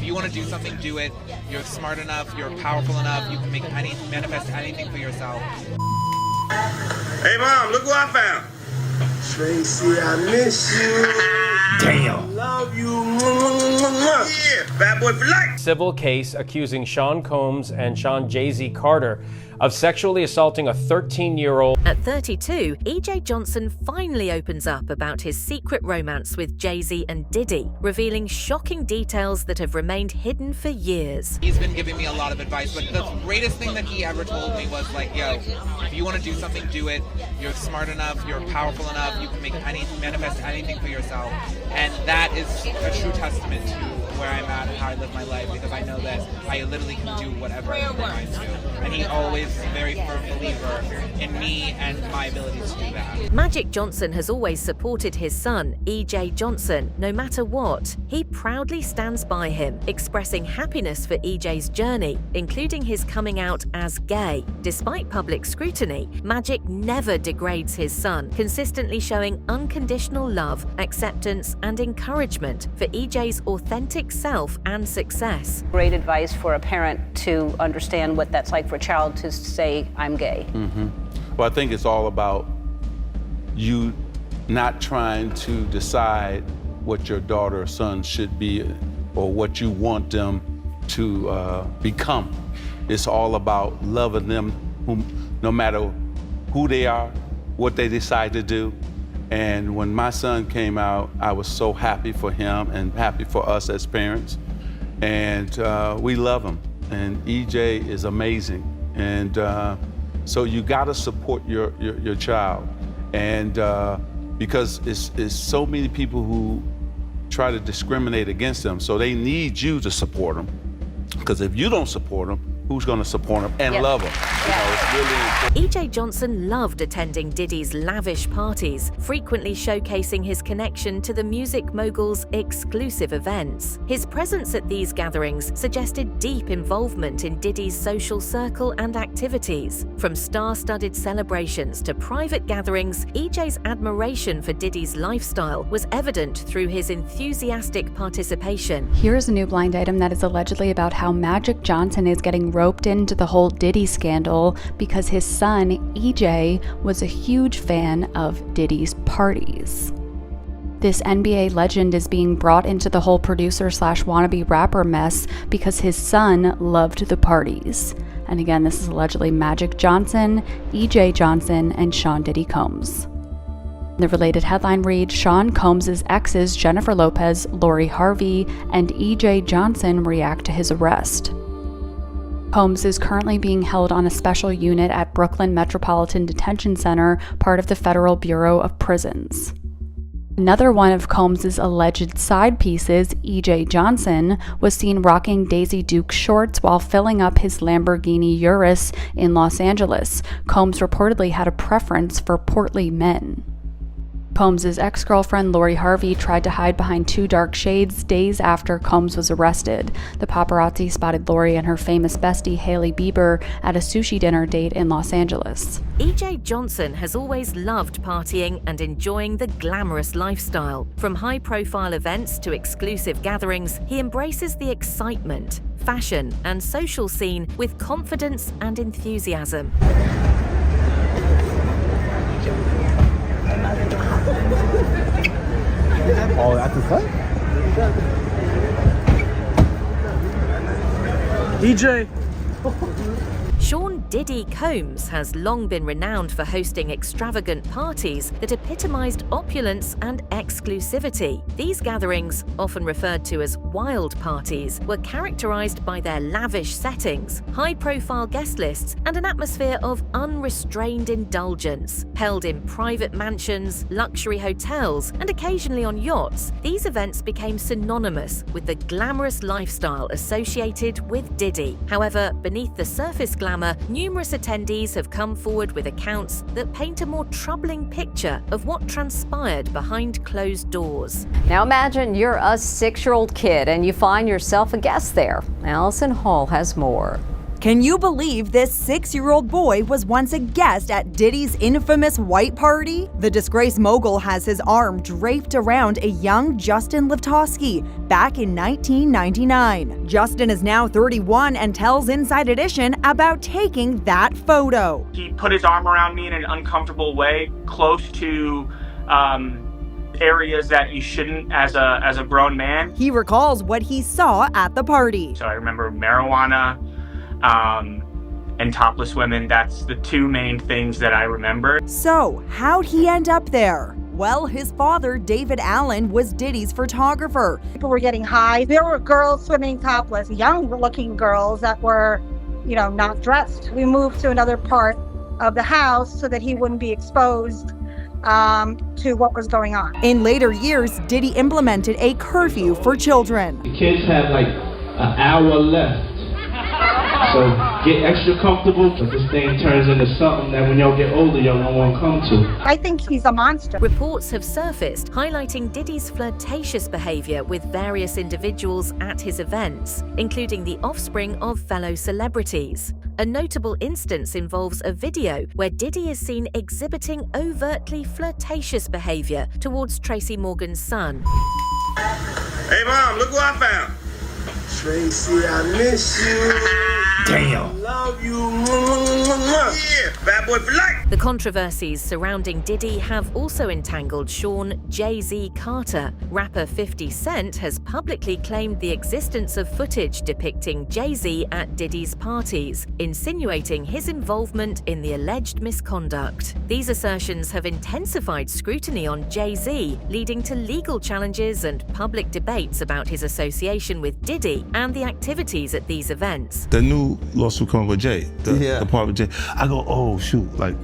you want to do something, do it. You're smart enough, you're powerful enough, you can manifest anything for yourself. Hey mom, look who I found. Tracy, I miss you. Damn. I love you. Yeah, bad boy for life. Civil case accusing Sean Combs and Sean Jay-Z Carter of sexually assaulting a 13-year-old. At 32, E.J. Johnson finally opens up about his secret romance with Jay-Z and Diddy, revealing shocking details that have remained hidden for years. He's been giving me a lot of advice, but the greatest thing that he ever told me was like, yo, if you want to do something, do it. You're smart enough, you're powerful enough, you can manifest anything for yourself. And that is a true testament to where I'm at and how I live my life, because I know that I literally can do whatever I put my mind to. And he always is a very firm believer in me and my abilities to do that. Magic Johnson has always supported his son, E.J. Johnson, no matter what. He proudly stands by him, expressing happiness for E.J.'s journey, including his coming out as gay. Despite public scrutiny, Magic never degrades his son, consistently showing unconditional love, acceptance, and encouragement for E.J.'s authentic self and success. Great advice for a parent to understand what that's like for a child to say, I'm gay. Well, I think it's all about you not trying to decide what your daughter or son should be or what you want them to become. It's all about loving them no matter who they are, what they decide to do. And when my son came out, I was so happy for him and happy for us as parents. And we love him. And EJ is amazing. And so you gotta support your child. And because it's so many people who try to discriminate against them, so they need you to support them. Because if you don't support them, who's gonna support them and love them? You know, it's really important. E.J. Johnson loved attending Diddy's lavish parties, frequently showcasing his connection to the music mogul's exclusive events. His presence at these gatherings suggested deep involvement in Diddy's social circle and activities. From star-studded celebrations to private gatherings, E.J.'s admiration for Diddy's lifestyle was evident through his enthusiastic participation. Here's a new blind item that is allegedly about how Magic Johnson is getting roped into the whole Diddy scandal because his son, EJ, was a huge fan of Diddy's parties. This NBA legend is being brought into the whole producer/wannabe rapper mess because his son loved the parties. And again, this is allegedly Magic Johnson, EJ Johnson, and Sean Diddy Combs. The related headline reads, Sean Combs' exes Jennifer Lopez, Lori Harvey, and EJ Johnson react to his arrest. Combs is currently being held on a special unit at Brooklyn Metropolitan Detention Center, part of the Federal Bureau of Prisons. Another one of Combs' alleged side pieces, EJ Johnson, was seen rocking Daisy Duke shorts while filling up his Lamborghini Urus in Los Angeles. Combs reportedly had a preference for portly men. Combs' ex-girlfriend Lori Harvey tried to hide behind two dark shades days after Combs was arrested. The paparazzi spotted Lori and her famous bestie Hailey Bieber at a sushi dinner date in Los Angeles. E.J. Johnson has always loved partying and enjoying the glamorous lifestyle. From high-profile events to exclusive gatherings, he embraces the excitement, fashion, and social scene with confidence and enthusiasm. Oh, that's the cut? EJ! Sean Diddy Combs has long been renowned for hosting extravagant parties that epitomized opulence and exclusivity. These gatherings, often referred to as wild parties, were characterized by their lavish settings, high-profile guest lists, and an atmosphere of unrestrained indulgence. Held in private mansions, luxury hotels, and occasionally on yachts, these events became synonymous with the glamorous lifestyle associated with Diddy. However, beneath the surface glamour, numerous attendees have come forward with accounts that paint a more troubling picture of what transpired behind closed doors. Now imagine you're a 6-year-old kid and you find yourself a guest there. Allison Hall has more. Can you believe this 6-year-old boy was once a guest at Diddy's infamous white party? The disgraced mogul has his arm draped around a young Justin Livtowski back in 1999. Justin is now 31 and tells Inside Edition about taking that photo. He put his arm around me in an uncomfortable way, close to areas that you shouldn't as a grown man. He recalls what he saw at the party. So I remember marijuana and topless women. That's the two main things that I remember. So, how'd he end up there? Well, his father, David Allen, was Diddy's photographer. People were getting high. There were girls swimming topless, young-looking girls that were, not dressed. We moved to another part of the house so that he wouldn't be exposed to what was going on. In later years, Diddy implemented a curfew for children. The kids have like an hour left. So get extra comfortable, but this thing turns into something that when y'all get older, y'all don't want to come to. I think he's a monster. Reports have surfaced highlighting Diddy's flirtatious behavior with various individuals at his events, including the offspring of fellow celebrities. A notable instance involves a video where Diddy is seen exhibiting overtly flirtatious behavior towards Tracy Morgan's son. Hey, Mom, look who I found. Tracy, I miss you. Damn. Love you. Yeah, bad boy for life. The controversies surrounding Diddy have also entangled Sean Jay-Z Carter. Rapper 50 Cent has publicly claimed the existence of footage depicting Jay-Z at Diddy's parties, insinuating his involvement in the alleged misconduct. These assertions have intensified scrutiny on Jay-Z, leading to legal challenges and public debates about his association with Diddy and the activities at these events. The new lawsuit coming with Jay, the part with Jay, I go, oh shoot, like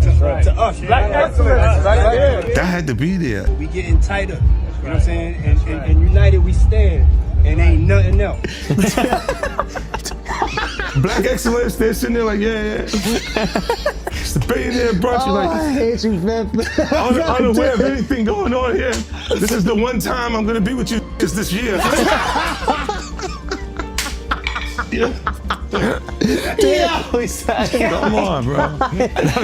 To us, black excellence. that had to be there. We getting tighter, you know what I'm saying? And united we stand, and ain't nothing else. Black excellence, they're sitting there like, yeah. It's the billionaire brunch, like, I hate you, man. unaware of anything going on here. This is the one time I'm gonna be with you this year. Come on, bro.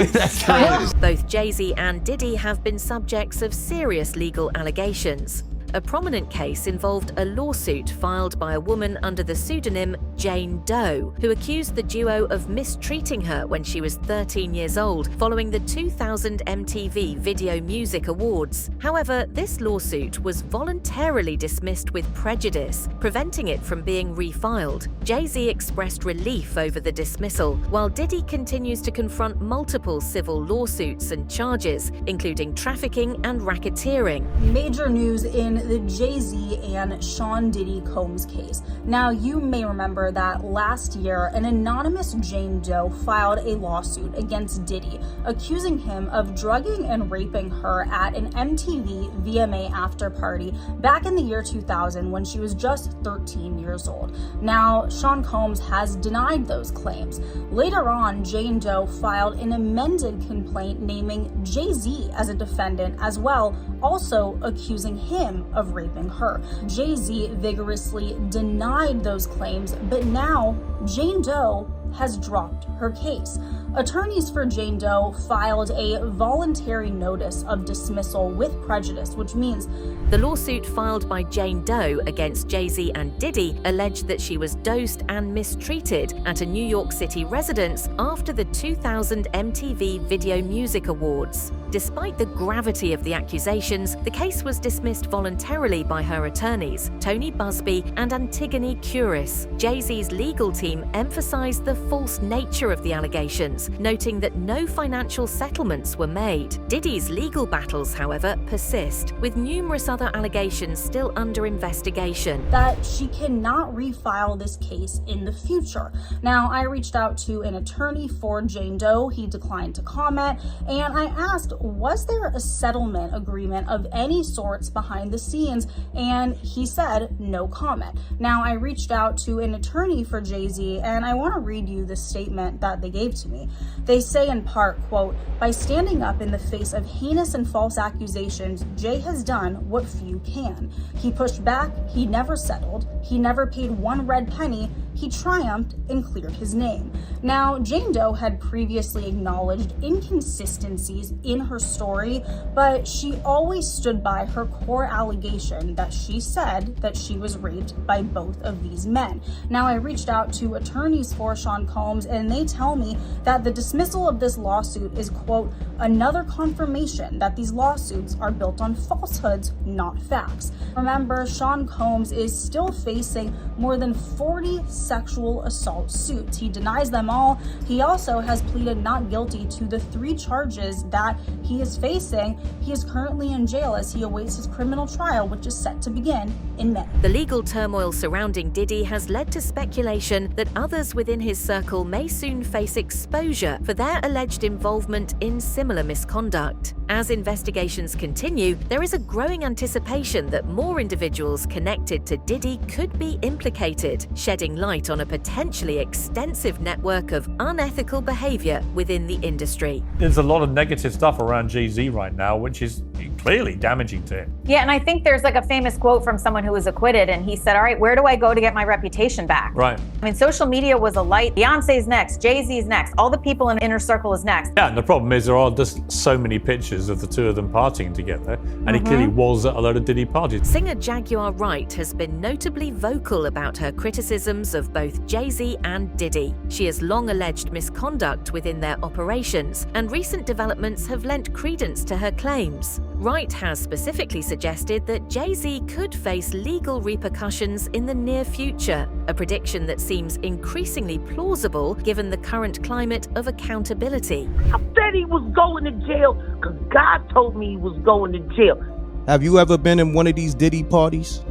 That's crazy. Both Jay-Z and Diddy have been subjects of serious legal allegations. A prominent case involved a lawsuit filed by a woman under the pseudonym Jane Doe, who accused the duo of mistreating her when she was 13 years old following the 2000 MTV Video Music Awards. However, this lawsuit was voluntarily dismissed with prejudice, preventing it from being refiled. Jay-Z expressed relief over the dismissal, while Diddy continues to confront multiple civil lawsuits and charges, including trafficking and racketeering. Major news in the Jay-Z and Sean Diddy Combs case. Now, you may remember that last year, an anonymous Jane Doe filed a lawsuit against Diddy, accusing him of drugging and raping her at an MTV VMA after party back in the year 2000 when she was just 13 years old. Now, Sean Combs has denied those claims. Later on, Jane Doe filed an amended complaint naming Jay-Z as a defendant as well, also accusing him of raping her. Jay-Z vigorously denied those claims, but now Jane Doe has dropped her case. Attorneys for Jane Doe filed a voluntary notice of dismissal with prejudice, which means the lawsuit filed by Jane Doe against Jay-Z and Diddy alleged that she was dosed and mistreated at a New York City residence after the 2000 MTV Video Music Awards. Despite the gravity of the accusations, the case was dismissed voluntarily by her attorneys, Tony Busby and Antigone Curis. Jay-Z's legal team emphasized the false nature of the allegations, noting that no financial settlements were made. Diddy's legal battles, however, persist, with numerous other allegations still under investigation. That she cannot refile this case in the future. Now, I reached out to an attorney for Jane Doe. He declined to comment, and I asked, was there a settlement agreement of any sorts behind the scenes? And he said no comment. Now, I reached out to an attorney for Jay-Z, and I want to read you the statement that they gave to me. They say in part, quote, "By standing up in the face of heinous and false accusations, Jay has done what few can. He pushed back, he never settled, he never paid one red penny, he triumphed and cleared his name. Now, Jane Doe had previously acknowledged inconsistencies in her story, but she always stood by her core allegation that she said that she was raped by both of these men. Now, I reached out to attorneys for Sean Combs, and they tell me that the dismissal of this lawsuit is, quote, another confirmation that these lawsuits are built on falsehoods, not facts. Remember, Sean Combs is still facing more than 40 sexual assault suits. He denies them all. He also has pleaded not guilty to the 3 charges that he is facing. He is currently in jail as he awaits his criminal trial, which is set to begin in May. The legal turmoil surrounding Diddy has led to speculation that others within his circle may soon face exposure for their alleged involvement in similar misconduct. As investigations continue, there is a growing anticipation that more individuals connected to Diddy could be implicated, shedding light on a potentially extensive network of unethical behavior within the industry. There's a lot of negative stuff around Jay-Z right now, which is clearly damaging to him. Yeah, and I think there's like a famous quote from someone who was acquitted, and he said, all right, where do I go to get my reputation back? Right. I mean, social media was a light. Beyonce's next, Jay-Z's next, all the people in Inner Circle is next. Yeah, and the problem is there are just so many pictures of the two of them partying together, and he clearly was at a load of Diddy parties. Singer Jaguar Wright has been notably vocal about her criticisms of both Jay-Z and Diddy. She has long alleged misconduct within their operations, and recent developments have lent credence to her claims. Wright has specifically suggested that Jay-Z could face legal repercussions in the near future, a prediction that seems increasingly plausible given the current climate of accountability. I said he was going to jail because God told me he was going to jail. Have you ever been in one of these Diddy parties?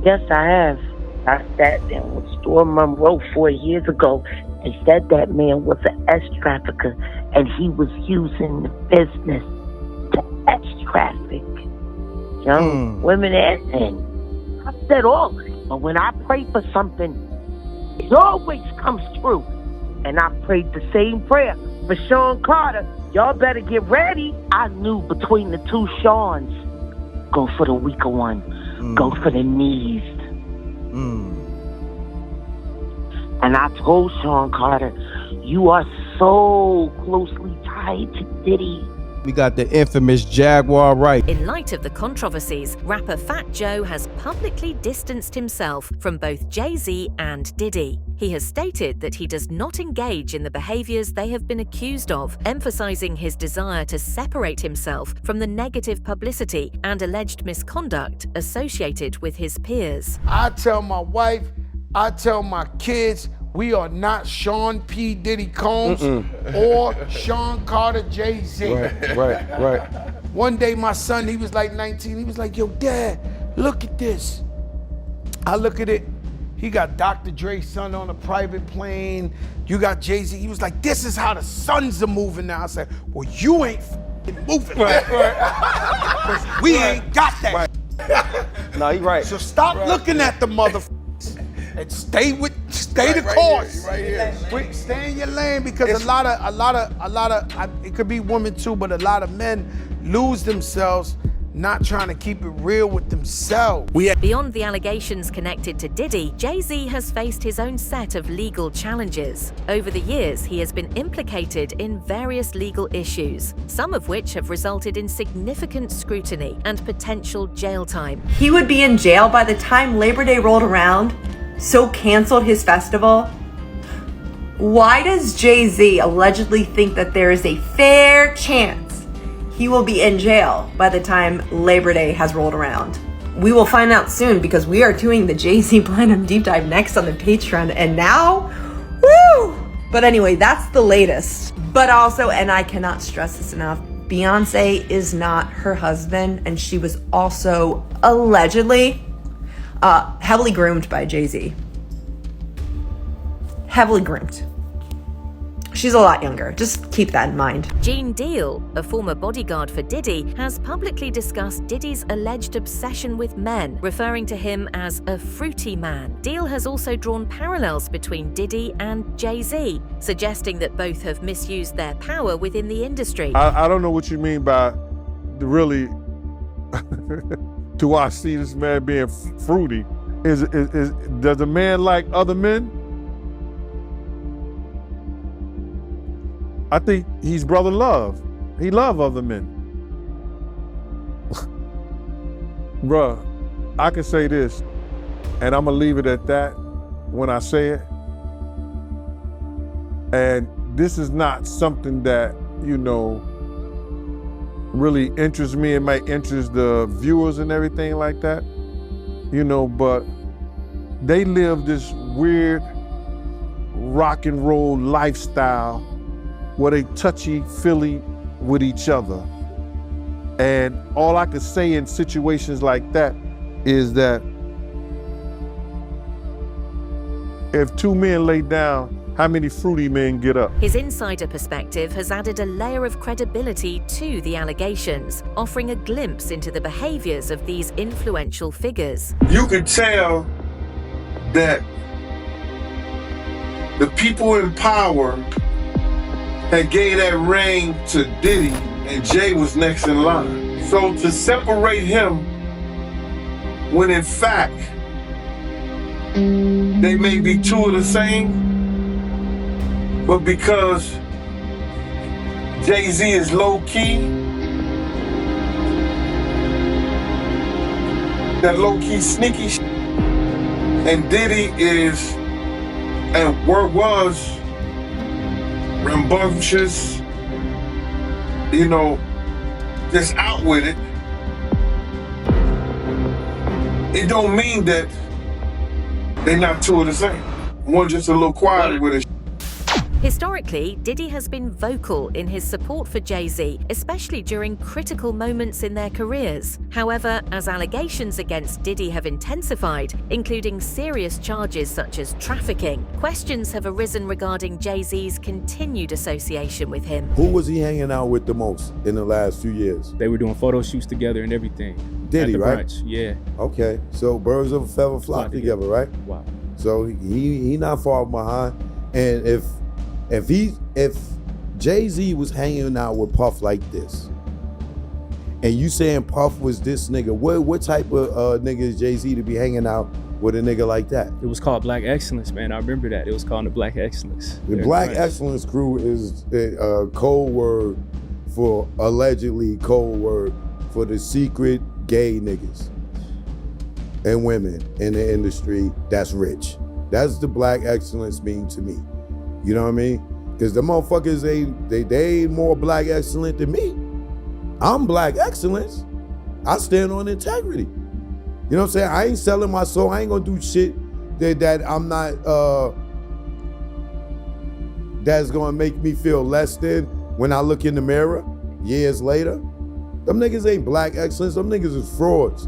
Yes, I have. I sat down with Storm Monroe 4 years ago and said that man was an S trafficker and he was using the business to S traffic young women and men. I said all this, but when I pray for something, it always comes true. And I prayed the same prayer for Sean Carter. Y'all better get ready. I knew between the two Seans, go for the weaker one. Go for the knees. And I told Sean Carter, you are so closely tied to Diddy. We got the infamous Jaguar Wright. In light of the controversies, rapper Fat Joe has publicly distanced himself from both Jay-Z and Diddy. He has stated that he does not engage in the behaviors they have been accused of, emphasizing his desire to separate himself from the negative publicity and alleged misconduct associated with his peers. I tell my wife, I tell my kids, we are not Sean P. Diddy Combs or Sean Carter Jay-Z. Right. One day my son, he was like 19, he was like, yo, Dad, look at this. I look at it, he got Dr. Dre's son on a private plane, you got Jay-Z, he was like, this is how the sons are moving now. I said, well, you ain't moving. Right. We ain't got that. No, he right. So stop looking at the motherfuckers and stay the course. Stay in your lane, because a lot of, it could be women too, but a lot of men lose themselves not trying to keep it real with themselves. Beyond the allegations connected to Diddy, Jay-Z has faced his own set of legal challenges. Over the years, he has been implicated in various legal issues, some of which have resulted in significant scrutiny and potential jail time. He would be in jail by the time Labor Day rolled around, so canceled his festival. Why does Jay-Z allegedly think that there is a fair chance he will be in jail by the time Labor Day has rolled around? We will find out soon, because we are doing the Jay-Z Platinum Deep Dive next on the Patreon, and now, woo! But anyway, that's the latest. But also, and I cannot stress this enough, Beyonce is not her husband, and she was also allegedly heavily groomed by Jay-Z. Heavily groomed. She's a lot younger. Just keep that in mind. Gene Deal, a former bodyguard for Diddy, has publicly discussed Diddy's alleged obsession with men, referring to him as a fruity man. Deal has also drawn parallels between Diddy and Jay-Z, suggesting that both have misused their power within the industry. I don't know what you mean by really, do I see this man being fruity? Does a man like other men? I think he's brother love. He love other men. Bruh, I can say this, and I'm gonna leave it at that when I say it. And this is not something that, you know, really interests me. It might interest the viewers and everything like that, you know, but they live this weird rock and roll lifestyle where they touchy-feely with each other. And all I could say in situations like that is that if two men lay down, how many fruity men get up? His insider perspective has added a layer of credibility to the allegations, offering a glimpse into the behaviors of these influential figures. You could tell that the people in power had gave that ring to Diddy, and Jay was next in line. So to separate him, when in fact, they may be two of the same, but because Jay-Z is low-key, that low-key sneaky shit, and Diddy is, and was, rambunctious, you know, just out with it. It don't mean that they're not two of the same. One just a little quieter with it. Historically, Diddy has been vocal in his support for Jay-Z, especially during critical moments in their careers. However, as allegations against Diddy have intensified, including serious charges such as trafficking, questions have arisen regarding Jay-Z's continued association with him. Who was he hanging out with the most in the last few years? They were doing photo shoots together and everything. Diddy, right? Brunch. Yeah. Okay, so birds of a feather flock together, right? Wow. So he not far behind. And if Jay-Z was hanging out with Puff like this, and you saying Puff was this nigga, what type of nigga is Jay-Z to be hanging out with a nigga like that? It was called Black Excellence, man. I remember that. It was called the Black Excellence. The Black Excellence crew is a code word for, allegedly code word for the secret gay niggas and women in the industry that's rich. That's the Black Excellence mean to me. You know what I mean? Because the motherfuckers, they ain't more Black excellent than me. I'm Black excellence. I stand on integrity. You know what I'm saying? I ain't selling my soul. I ain't gonna do shit that I'm not, that's gonna make me feel less than when I look in the mirror years later. Them niggas ain't Black excellence. Them niggas is frauds.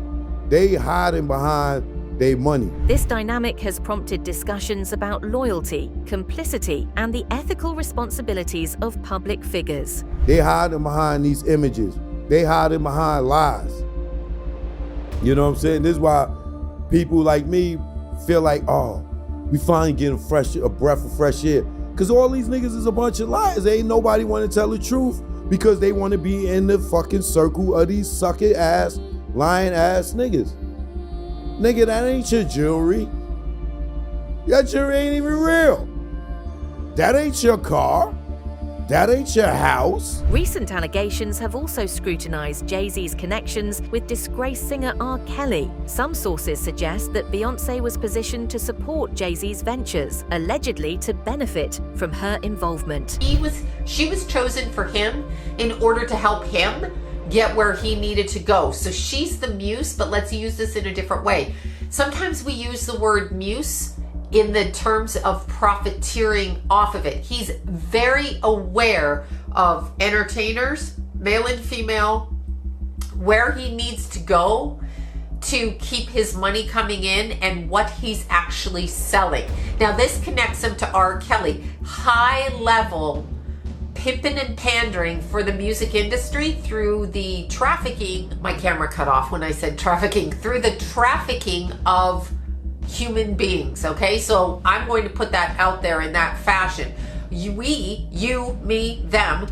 They hiding behind their money. This dynamic has prompted discussions about loyalty, complicity, and the ethical responsibilities of public figures. They hiding behind these images. They hiding behind lies. You know what I'm saying? This is why people like me feel like, oh, we finally getting a breath of fresh air. Because all these niggas is a bunch of liars. Ain't nobody want to tell the truth because they want to be in the fucking circle of these sucking ass, lying ass niggas. Nigga, that ain't your jewelry. Your jewelry ain't even real. That ain't your car. That ain't your house. Recent allegations have also scrutinized Jay-Z's connections with disgraced singer R. Kelly. Some sources suggest that Beyoncé was positioned to support Jay-Z's ventures, allegedly to benefit from her involvement. She was chosen for him in order to help him get where he needed to go. So she's the muse, but let's use this in a different way. Sometimes we use the word muse in the terms of profiteering off of it. He's very aware of entertainers, male and female, where he needs to go to keep his money coming in and what he's actually selling. Now this connects him to R. Kelly. High level pimping and pandering for the music industry through the trafficking, my camera cut off when I said trafficking, through the trafficking of human beings, okay? So I'm going to put that out there in that fashion. You, me, them,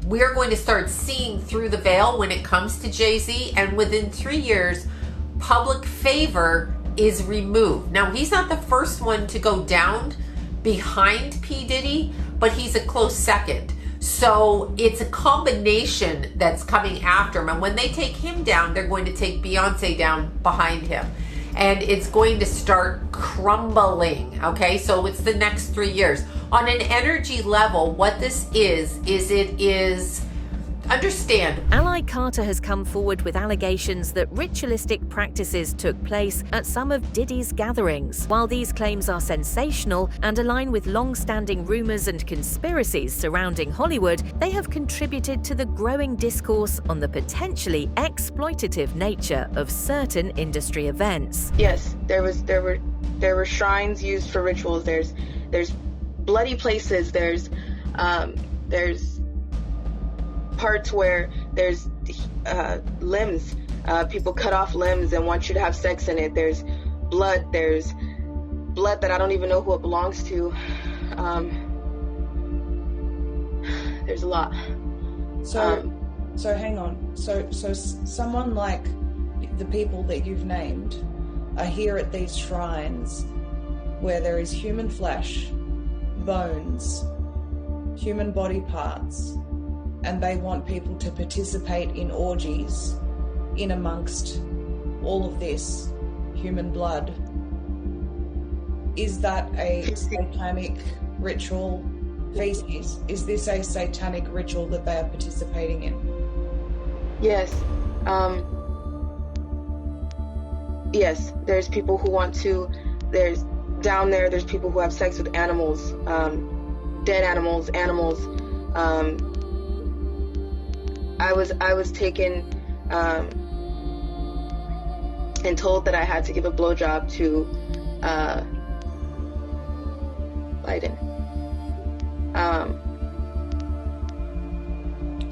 we're going to start seeing through the veil when it comes to Jay-Z, and within 3 years, public favor is removed. Now, he's not the first one to go down behind P. Diddy, but he's a close second. So it's a combination that's coming after him. And when they take him down, they're going to take Beyonce down behind him. And it's going to start crumbling, okay? So it's the next 3 years. On an energy level, what this is understand. Ally Carter has come forward with allegations that ritualistic practices took place at some of Diddy's gatherings. While these claims are sensational and align with long-standing rumors and conspiracies surrounding Hollywood, they have contributed to the growing discourse on the potentially exploitative nature of certain industry events. Yes, there were shrines used for rituals. There's bloody places. There's parts where there's limbs. People cut off limbs and want you to have sex in it. There's blood that I don't even know who it belongs to. There's a lot. So hang on. So someone like the people that you've named are here at these shrines where there is human flesh, bones, human body parts, and they want people to participate in orgies in amongst all of this human blood. Is that a satanic ritual feces? Is this a satanic ritual that they are participating in? Yes. Yes, there's people who want to, there's people who have sex with animals, dead animals. I was taken and told that I had to give a blowjob to Biden.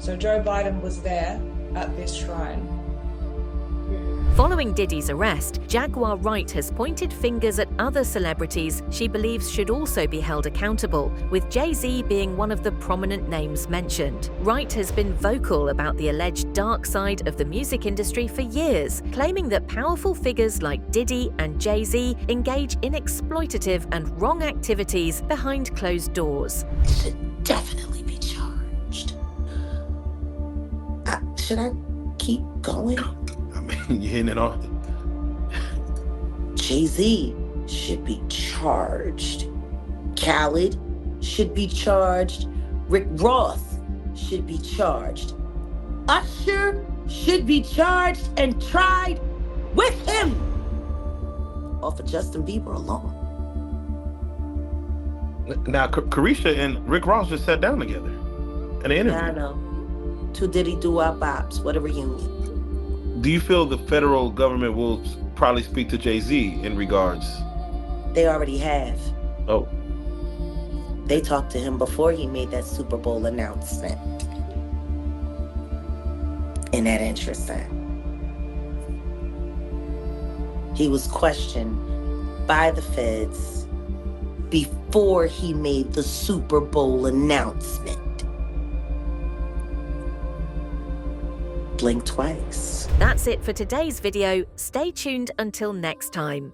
So Joe Biden was there at this shrine. Following Diddy's arrest, Jaguar Wright has pointed fingers at other celebrities she believes should also be held accountable, with Jay-Z being one of the prominent names mentioned. Wright has been vocal about the alleged dark side of the music industry for years, claiming that powerful figures like Diddy and Jay-Z engage in exploitative and wrong activities behind closed doors. Should definitely be charged. Should I keep going? You're hitting it off. Jay-Z should be charged. Khaled should be charged. Rick Ross should be charged. Usher should be charged and tried with him. Off of Justin Bieber alone. Now, Carisha and Rick Ross just sat down together in an interview. Yeah, I know. Two Diddy doo-wop bops. What a reunion. Do you feel the federal government will probably speak to Jay-Z in regards? They already have. Oh. They talked to him before he made that Super Bowl announcement. Isn't that interesting? He was questioned by the feds before he made the Super Bowl announcement. Blink twice. That's it for today's video. Stay tuned until next time.